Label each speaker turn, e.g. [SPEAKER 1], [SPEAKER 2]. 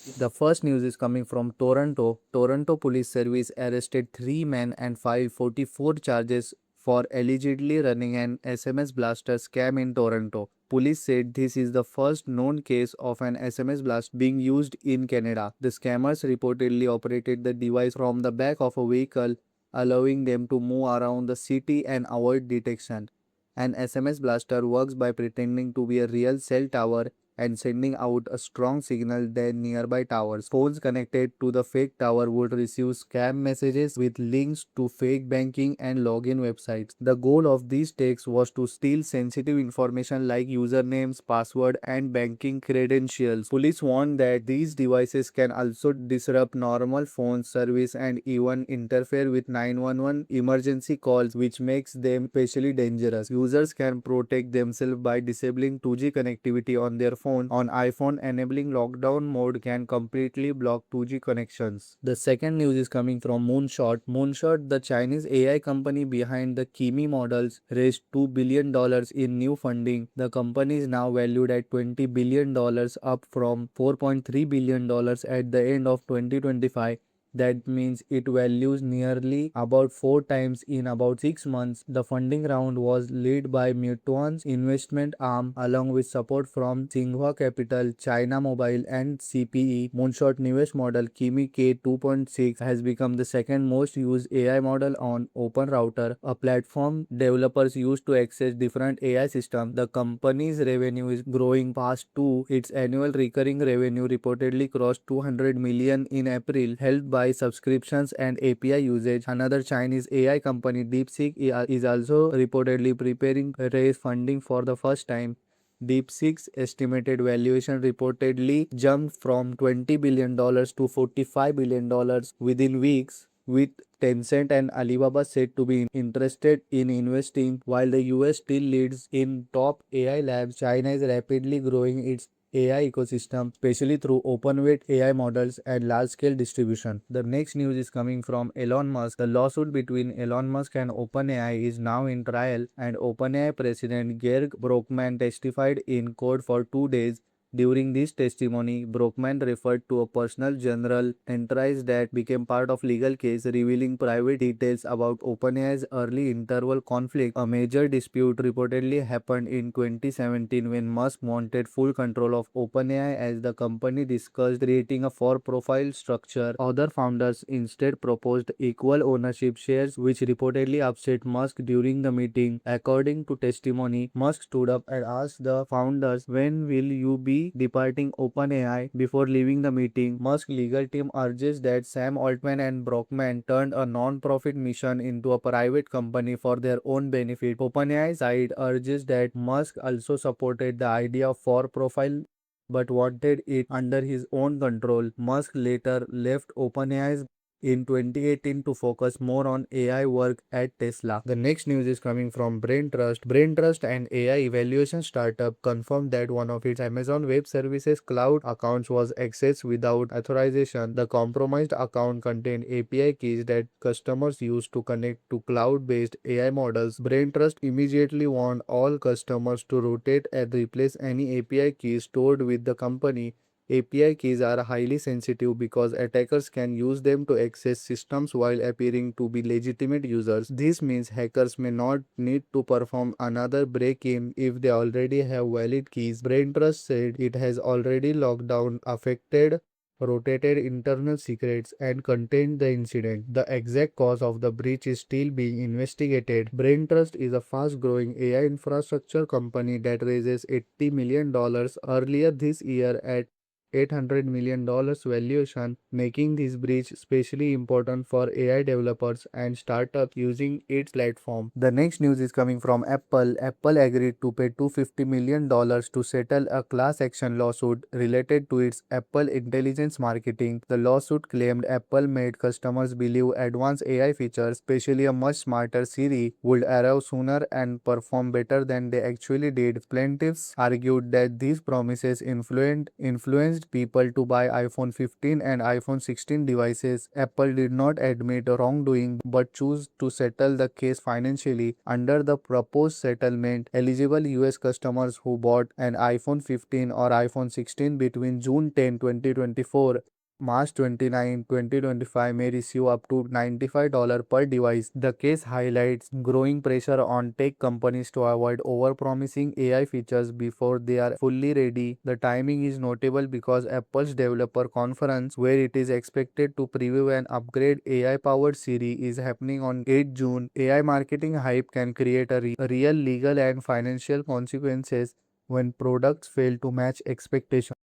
[SPEAKER 1] The first news is coming from Toronto. Toronto Police Service arrested 3 men and 544 charges for allegedly running an SMS blaster scam in Toronto. Police said this is the first known case of an SMS blast being used in Canada. The scammers reportedly operated the device from the back of a vehicle, allowing them to move around the city and avoid detection. An SMS blaster works by pretending to be a real cell tower and sending out a strong signal that nearby towers. Phones connected to the fake tower would receive scam messages with links to fake banking and login websites. The goal of these attacks was to steal sensitive information like usernames, password, and banking credentials. Police warned that these devices can also disrupt normal phone service and even interfere with 911 emergency calls, which makes them especially dangerous. Users can protect themselves by disabling 2G connectivity on their phone. On iPhone, enabling lockdown mode can completely block 2G connections. The second news is coming from Moonshot. Moonshot, the Chinese AI company behind the Kimi models, raised $2 billion in new funding. The company is now valued at $20 billion, up from $4.3 billion at the end of 2025. That means it values nearly about 4 times in about 6 months. The funding round was led by Meituan's investment arm along with support from Tsinghua Capital, China Mobile, and CPE. Moonshot newest model Kimi K2.6 has become the second most used AI model on OpenRouter, a platform developers use to access different AI systems. The company's revenue is growing fast too. Its annual recurring revenue reportedly crossed 200 million in April, helped by subscriptions and API usage. Another Chinese AI company, DeepSeek, is also reportedly preparing to raise funding for the first time. DeepSeek's estimated valuation reportedly jumped from $20 billion to $45 billion within weeks, with Tencent and Alibaba said to be interested in investing. While the US still leads in top AI labs, China is rapidly growing its AI ecosystem, especially through open-weight AI models and large-scale distribution. The next news is coming from Elon Musk. The lawsuit between Elon Musk and OpenAI is now in trial, and OpenAI President Greg Brockman testified in court for 2 days. During this testimony, Brockman referred to a personal journal entries that became part of legal case, revealing private details about OpenAI's early interval conflict. A major dispute reportedly happened in 2017 when Musk wanted full control of OpenAI as the company discussed creating a for-profile structure. Other founders instead proposed equal ownership shares, which reportedly upset Musk during the meeting. According to testimony, Musk stood up and asked the founders, "When will you be departing OpenAI?" Before leaving the meeting, Musk's legal team urges that Sam Altman and Brockman turned a non-profit mission into a private company for their own benefit. OpenAI side urges that Musk also supported the idea of for-profile but wanted it under his own control. Musk later left OpenAI in 2018 to focus more on AI work at Tesla. The next news is coming from Brain Trust. Brain Trust, an AI evaluation startup, confirmed that one of its Amazon Web Services cloud accounts was accessed without authorization. The compromised account contained API keys that customers use to connect to cloud-based AI models. Brain Trust immediately warned all customers to rotate and replace any API keys stored with the company. API keys are highly sensitive because attackers can use them to access systems while appearing to be legitimate users. This means hackers may not need to perform another break-in if they already have valid keys. Braintrust said it has already locked down affected, rotated internal secrets, and contained the incident. The exact cause of the breach is still being investigated. Braintrust is a fast-growing AI infrastructure company that raises $80 million earlier this year at $800 million valuation, making this breach especially important for AI developers and startups using its platform. The next news is coming from Apple. Apple agreed to pay $250 million to settle a class action lawsuit related to its Apple Intelligence Marketing. The lawsuit claimed Apple made customers believe advanced AI features, especially a much smarter Siri, would arrive sooner and perform better than they actually did. Plaintiffs argued that these promises influenced encouraged people to buy iPhone 15 and iPhone 16 devices. Apple did not admit wrongdoing but chose to settle the case financially. Under the proposed settlement, eligible US customers who bought an iPhone 15 or iPhone 16 between June 10, 2024 March 29, 2025 may receive up to $95 per device. The case highlights growing pressure on tech companies to avoid overpromising AI features before they are fully ready. The timing is notable because Apple's developer conference, where it is expected to preview an upgrade AI-powered Siri, is happening on 8 June. AI marketing hype can create a real legal and financial consequences when products fail to match expectations.